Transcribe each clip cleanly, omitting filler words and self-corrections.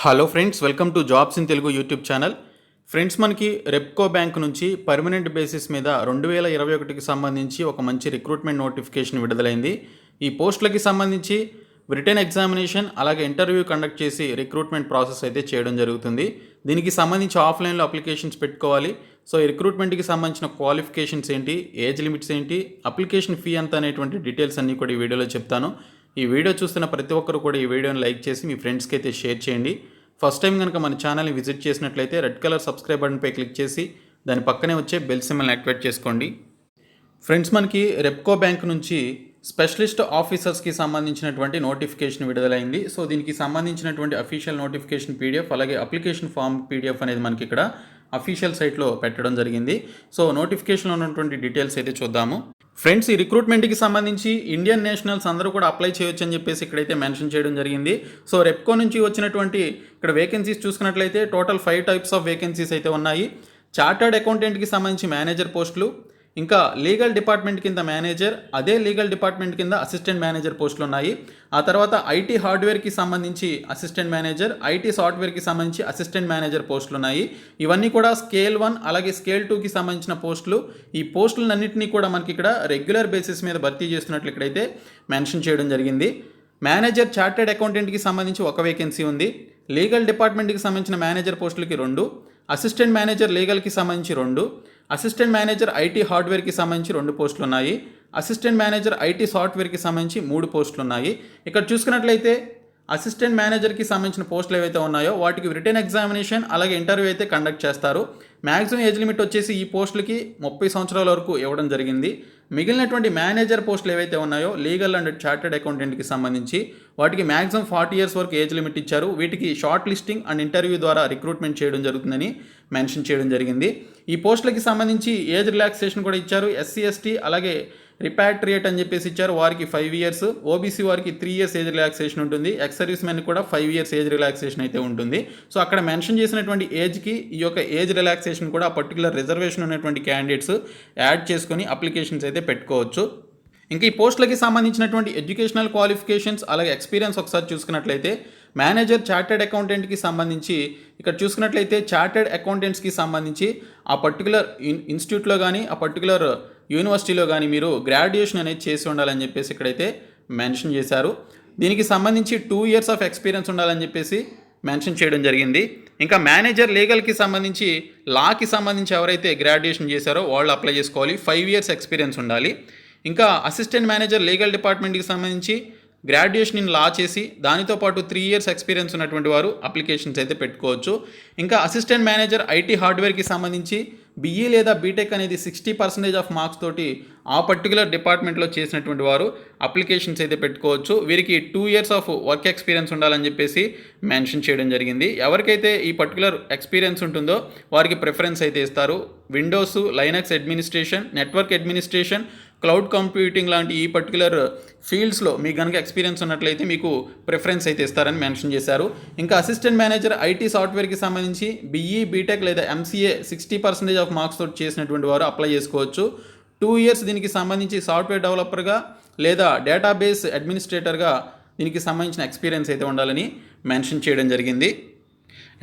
Hello friends, welcome to jobs in Telugu YouTube channel. Friends, మనకి Repco bank నుంచి permanent basis మీద 2021కి సంబంధించి ఒక మంచి రిక్రూట్మెంట్ నోటిఫికేషన్ విడుదలైంది. ఈ పోస్టులకి సంబంధించి రిటన్ ఎగ్జామినేషన్ అలాగే ఇంటర్వ్యూ కండక్ట్ చేసి రిక్రూట్మెంట్ ప్రాసెస్ అయితే చేయడం జరుగుతుంది. దీనికి సంబంధించి ఆఫ్లైన్లో అప్లికేషన్స్ పెట్టుకోవాలి. సో ఈ రిక్రూట్మెంట్కి సంబంధించిన క్వాలిఫికేషన్స్ ఏంటి, ఏజ్ లిమిట్స్ ఏంటి, అప్లికేషన్ ఫీ ఎంత అనేటువంటి డీటెయిల్స్ అన్నీ కూడా ఈ వీడియోలో చెప్తాను. ఈ వీడియో చూస్తున్న ప్రతి ఒక్కరు కూడా ఈ వీడియోని లైక్ చేసి మీ ఫ్రెండ్స్కి అయితే షేర్ చేయండి. ఫస్ట్ టైం కనుక మన ఛానల్ని విజిట్ చేసినట్లయితే రెడ్ కలర్ సబ్స్క్రైబ్ బటన్పై క్లిక్ చేసి దాని పక్కనే వచ్చే బెల్ సింబల్ని యాక్టివేట్ చేసుకోండి. ఫ్రెండ్స్, మనకి రెప్కో బ్యాంక్ నుంచి స్పెషలిస్ట్ ఆఫీసర్స్కి సంబంధించినటువంటి నోటిఫికేషన్ విడుదలైంది. సో దీనికి సంబంధించినటువంటి అఫీషియల్ నోటిఫికేషన్ పీడిఎఫ్ అలాగే అప్లికేషన్ ఫామ్ పీడిఎఫ్ అనేది మనకి ఇక్కడ అఫీషియల్ సైట్లో పెట్టడం జరిగింది. సో నోటిఫికేషన్లో ఉన్నటువంటి డీటెయిల్స్ అయితే చూద్దాము. ఫ్రెండ్స్, ఈ రిక్రూట్మెంట్కి సంబంధించి ఇండియన్ నేషనల్స్ అందరూ కూడా అప్లై చేయొచ్చు అని చెప్పేసి ఇక్కడైతే మెన్షన్ చేయడం జరిగింది. సో రెప్కో నుంచి వచ్చినటువంటి ఇక్కడ వేకెన్సీస్ చూసుకున్నట్లయితే టోటల్ 5 టైప్స్ ఆఫ్ వేకెన్సీస్ అయితే ఉన్నాయి. చార్టర్డ్ అకౌంటెంట్కి సంబంధించి మేనేజర్ పోస్టులు, ఇంకా లీగల్ డిపార్ట్మెంట్ కింద మేనేజర్, అదే లీగల్ డిపార్ట్మెంట్ కింద అసిస్టెంట్ మేనేజర్ పోస్టులు ఉన్నాయి. ఆ తర్వాత ఐటీ హార్డ్వేర్కి సంబంధించి అసిస్టెంట్ మేనేజర్, ఐటీ సాఫ్ట్వేర్కి సంబంధించి అసిస్టెంట్ మేనేజర్ పోస్టులు ఉన్నాయి. ఇవన్నీ కూడా స్కేల్ 1 అలాగే స్కేల్ 2కి సంబంధించిన పోస్టులు. ఈ పోస్టులన్నింటినీ కూడా మనకి ఇక్కడ రెగ్యులర్ బేసిస్ మీద భర్తీ చేస్తున్నట్లు ఇక్కడైతే మెన్షన్ చేయడం జరిగింది. మేనేజర్ చార్టెడ్ అకౌంటెంట్కి సంబంధించి ఒక వేకెన్సీ ఉంది. లీగల్ డిపార్ట్మెంట్కి సంబంధించిన మేనేజర్ పోస్టులకి 2, అసిస్టెంట్ మేనేజర్ లీగల్కి సంబంధించి 2, అసిస్టెంట్ మేనేజర్ ఐటీ హార్డ్వేర్కి సంబంధించి 2 పోస్టులు ఉన్నాయి. అసిస్టెంట్ మేనేజర్ ఐటీ సాఫ్ట్వేర్కి సంబంధించి 3 పోస్టులు ఉన్నాయి. ఇక్కడ చూసుకున్నట్లయితే అసిస్టెంట్ మేనేజర్కి సంబంధించిన పోస్టులు ఏవైతే ఉన్నాయో వాటికి రిటన్ ఎగ్జామినేషన్ అలాగే ఇంటర్వ్యూ అయితే కండక్ట్ చేస్తారు. మ్యాక్సిమం ఏజ్ లిమిట్ వచ్చేసి ఈ పోస్టులకి 30 సంవత్సరాల వరకు ఇవ్వడం జరిగింది. మిగిలినటువంటి మేనేజర్ పోస్టులు ఏవైతే ఉన్నాయో లీగల్ అండ్ చార్టెడ్ అకౌంటెంట్కి సంబంధించి వాటికి మ్యాక్సిమం 40 ఇయర్స్ వరకు ఏజ్ లిమిట్ ఇచ్చారు. వీటికి షార్ట్ లిస్టింగ్ అండ్ ఇంటర్వ్యూ ద్వారా రిక్రూట్మెంట్ చేయడం జరుగుతుందని మెన్షన్ చేయడం జరిగింది. ఈ పోస్టులకి సంబంధించి ఏజ్ రిలాక్సేషన్ కూడా ఇచ్చారు. ఎస్సీ ఎస్టీ అలాగే రిపాట్రియేట్ అని చెప్పేసి ఇచ్చారు. వారికి 5 ఇయర్స్, ఓబీసీ వారికి 3 ఇయర్స్ ఏజ్ రిలాక్సేషన్ ఉంటుంది. ఎక్స్ సర్వీస్ మెన్ కూడా 5 ఇయర్స్ ఏజ్ రిలాక్సేషన్ అయితే ఉంటుంది. సో అక్కడ మెన్షన్ చేసినటువంటి ఏజ్కి ఈ యొక్క ఏజ్ రిలాక్సేషన్ కూడా ఆ పర్టికులర్ రిజర్వేషన్ ఉన్నటువంటి క్యాండిడేట్స్ యాడ్ చేసుకొని అప్లికేషన్స్ అయితే పెట్టుకోవచ్చు. ఇంకా ఈ పోస్టులకి సంబంధించినటువంటి ఎడ్యుకేషనల్ క్వాలిఫికేషన్స్ అలాగే ఎక్స్పీరియన్స్ ఒకసారి చూసుకున్నట్లయితే మేనేజర్ చార్టెడ్ అకౌంటెంట్కి సంబంధించి ఇక్కడ చూసుకున్నట్లయితే చార్టెడ్ అకౌంటెంట్స్కి సంబంధించి ఆ పర్టికులర్ ఇన్స్టిట్యూట్లో కానీ ఆ పర్టికులర్ యూనివర్సిటీలో కానీ మీరు గ్రాడ్యుయేషన్ అనేది చేసి ఉండాలని చెప్పేసి ఇక్కడైతే మెన్షన్ చేశారు. దీనికి సంబంధించి 2 ఇయర్స్ ఆఫ్ ఎక్స్పీరియన్స్ ఉండాలని చెప్పేసి మెన్షన్ చేయడం జరిగింది. ఇంకా మేనేజర్ లీగల్కి సంబంధించి లాకి సంబంధించి ఎవరైతే గ్రాడ్యుయేషన్ చేశారో వాళ్ళు అప్లై చేసుకోవాలి. 5 ఇయర్స్ ఎక్స్పీరియన్స్ ఉండాలి. ఇంకా అసిస్టెంట్ మేనేజర్ లీగల్ డిపార్ట్మెంట్కి సంబంధించి గ్రాడ్యుయేషన్ ఇన్ లా చేసి దానితో పాటు 3 ఇయర్స్ ఎక్స్పీరియన్స్ ఉన్నటువంటి వారు అప్లికేషన్స్ అయితే పెట్టుకోవచ్చు. ఇంకా అసిస్టెంట్ మేనేజర్ ఐటీ హార్డ్వేర్కి సంబంధించి బీఈ లేదా బీటెక్ అనేది 60% ఆఫ్ మార్క్స్ తోటి ఆ పర్టికులర్ డిపార్ట్మెంట్లో చేసినటువంటి వారు అప్లికేషన్స్ అయితే పెట్టుకోవచ్చు. వీరికి 2 ఇయర్స్ ఆఫ్ వర్క్ ఎక్స్పీరియన్స్ ఉండాలని చెప్పేసి మెన్షన్ చేయడం జరిగింది. ఎవరికైతే ఈ పర్టికులర్ ఎక్స్పీరియన్స్ ఉంటుందో వారికి ప్రిఫరెన్స్ అయితే ఇస్తారు. Windows, Linux administration, network administration, cloud computing లాంటి ఈ పర్టికులర్ ఫీల్డ్స్లో మీకు కనుక ఎక్స్పీరియన్స్ ఉన్నట్లయితే మీకు ప్రిఫరెన్స్ అయితే ఇస్తారని మెన్షన్ చేశారు. ఇంకా అసిస్టెంట్ మేనేజర్ ఐటీ సాఫ్ట్వేర్కి సంబంధించి బీఈ బీటెక్ లేదా ఎంసీఏ 60% ఆఫ్ మార్క్స్ తోటి చేసినటువంటి వారు అప్లై చేసుకోవచ్చు. 2 ఇయర్స్ దీనికి సంబంధించి సాఫ్ట్వేర్ డెవలపర్గా లేదా డేటాబేస్ అడ్మినిస్ట్రేటర్గా దీనికి సంబంధించిన ఎక్స్పీరియన్స్ అయితే ఉండాలని మెన్షన్ చేయడం జరిగింది.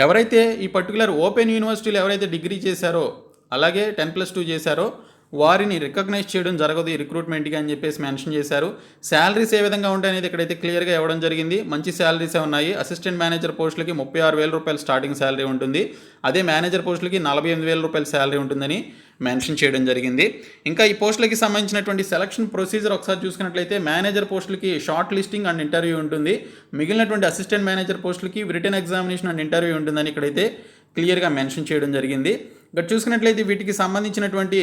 ఎవరైతే ఈ పర్టికులర్ ఓపెన్ యూనివర్సిటీలో ఎవరైతే డిగ్రీ చేశారో అలాగే 10+2 చేశారో వారిని రికగ్నైజ్ చేయడం జరగదు ఈ రిక్రూట్మెంట్కి అని చెప్పేసి మెన్షన్ చేశారు. శాలరీస్ ఏ విధంగా ఉంటాయనేది ఇక్కడైతే క్లియర్గా ఇవ్వడం జరిగింది. మంచి శాలరీసే ఉన్నాయి. అసిస్టెంట్ మేనేజర్ పోస్టులకి 36,000 రూపాయలు స్టార్టింగ్ శాలరీ ఉంటుంది. అదే మేనేజర్ పోస్టులకి 48,000 రూపాయల శాలరీ ఉంటుందని మెన్షన్ చేయడం జరిగింది. ఇంకా ఈ పోస్టులకి సంబంధించినటువంటి సెలక్షన్ ప్రొసీజర్ ఒకసారి చూసుకున్నట్లయితే మేనేజర్ పోస్టులకి షార్ట్ లిస్టింగ్ అండ్ ఇంటర్వ్యూ ఉంటుంది. మిగిలినటువంటి అసిస్టెంట్ మేనేజర్ పోస్టులకి రిటన్ ఎగ్జామినేషన్ అండ్ ఇంటర్వ్యూ ఉంటుందని ఇక్కడైతే క్లియర్గా మెన్షన్ చేయడం జరిగింది. ఇక్కడ చూసుకున్నట్లయితే వీటికి సంబంధించినటువంటి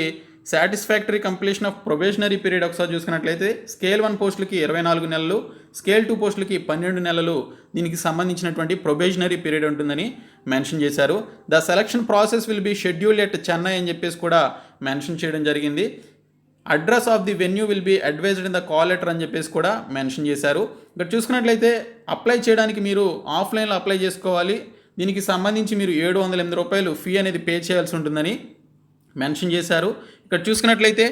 satisfactory completion of probationary period ఒకసారి చూసుకున్నట్లయితే స్కేల్ 1 పోస్టులకి 24 నెలలు, స్కేల్ 2 పోస్టులకి 12 నెలలు దీనికి సంబంధించినటువంటి ప్రొబేషనరీ పీరియడ్ ఉంటుందని మెన్షన్ చేశారు. The selection process will be scheduled at Chennai అని చెప్పేసి కూడా మెన్షన్ చేయడం జరిగింది. Address of the venue will be advised in the call letter అని చెప్పేసి కూడా మెన్షన్ చేశారు. ఇక్కడ చూసుకున్నట్లయితే అప్లై చేయడానికి మీరు ఆఫ్లైన్లో అప్లై చేసుకోవాలి. దీనికి సంబంధించి మీరు 708 రూపాయలు ఫీ అనేది పే చేయాల్సి ఉంటుందని మెన్షన్ చేశారు. ఇక్కడ చూసుకున్నట్లయితే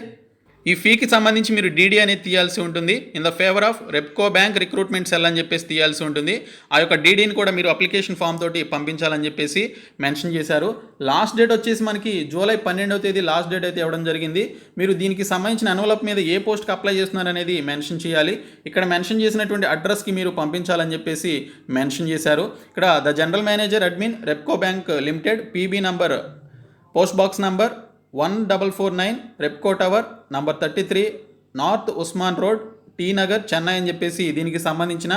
ఈ ఫీకి సంబంధించి మీరు డీడీ అనేది తీయాల్సి ఉంటుంది. In the favour of Repco bank recruitment cell అని చెప్పేసి తీయాల్సి ఉంటుంది. ఆ యొక్క డీడీని కూడా మీరు అప్లికేషన్ ఫామ్ తోటి పంపించాలని చెప్పేసి మెన్షన్ చేశారు. లాస్ట్ డేట్ వచ్చేసి మనకి జూలై 12వ తేదీ లాస్ట్ డేట్ అయితే ఇవ్వడం జరిగింది. మీరు దీనికి సంబంధించిన ఎన్వలప్ మీద ఏ పోస్ట్కి అప్లై చేస్తున్నారు అనేది మెన్షన్ చేయాలి. ఇక్కడ మెన్షన్ చేసినటువంటి అడ్రస్కి మీరు పంపించాలని చెప్పేసి మెన్షన్ చేశారు. ఇక్కడ the general manager admin Repco bank limited, PB number, post box number 1449, Repco tower, number 33, north Usman road, T Nagar, Chennai అని చెప్పేసి దీనికి సంబంధించిన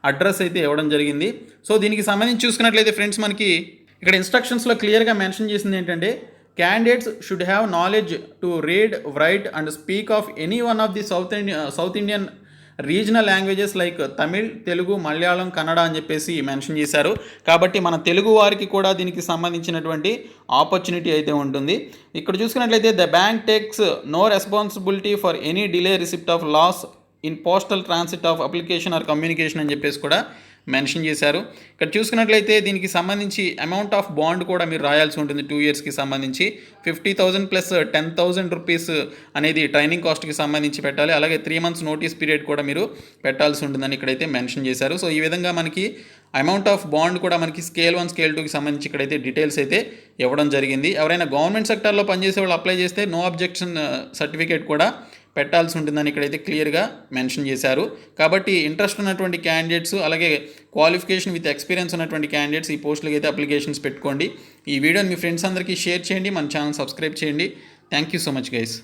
అడ్రస్ అయితే ఇవ్వడం జరిగింది. సో దీనికి సంబంధించి చూసుకున్నట్లయితే ఫ్రెండ్స్ మనకి ఇక్కడ ఇన్స్ట్రక్షన్స్లో క్లియర్గా మెన్షన్ చేసింది ఏంటంటే, candidates should have knowledge to read, right and speak of any one of the south Indian regional languages like Tamil, Telugu, Malayalam, Kannada అని చెప్పేసి మెన్షన్ చేశారు. కాబట్టి మన తెలుగు వారికి కూడా దీనికి సంబంధించినటువంటి ఆపర్చునిటీ అయితే ఉంటుంది. ఇక్కడ చూసుకున్నట్లయితే the bank takes no responsibility for any delay receipt of loss in postal transit of application or communication అని చెప్పేసి కూడా మెన్షన్ చేశారు. ఇక్కడ చూసుకున్నట్లయితే దీనికి సంబంధించి అమౌంట్ ఆఫ్ బాండ్ కూడా మీరు రాయాల్సి ఉంటుంది. 2 yearsకి సంబంధించి 50,000 ప్లస్ 10,000 రూపీస్ అనేది ట్రైనింగ్ కాస్ట్కి సంబంధించి పెట్టాలి. అలాగే 3 months నోటీస్ పీరియడ్ కూడా మీరు పెట్టాల్సి ఉంటుందని ఇక్కడైతే మెన్షన్ చేశారు. సో ఈ విధంగా మనకి అమౌంట్ ఆఫ్ బాండ్ కూడా మనకి స్కేల్ 1, స్కేల్ 2కి సంబంధించి ఇక్కడైతే డీటెయిల్స్ అయితే ఇవ్వడం జరిగింది. ఎవరైనా గవర్నమెంట్ సెక్టార్లో పనిచేసే వాళ్ళు అప్లై చేస్తే నో అబ్జెక్షన్ సర్టిఫికేట్ కూడా పెట్టాల్సి ఉంటుందని ఇక్కడైతే క్లియర్గా మెన్షన్ చేశారు. కాబట్టి ఇంట్రెస్ట్ ఉన్నటువంటి క్యాండిడేట్స్, అలాగే క్వాలిఫికేషన్ విత్ ఎక్స్పీరియన్స్ ఉన్నటువంటి క్యాండిడేట్స్ ఈ పోస్టులకి అయితే అప్లికేషన్స్ పెట్టుకోండి. ఈ వీడియోని మీ ఫ్రెండ్స్ అందరికీ షేర్ చేయండి. మన ఛానల్ సబ్స్క్రైబ్ చేయండి. Thank you so much guys.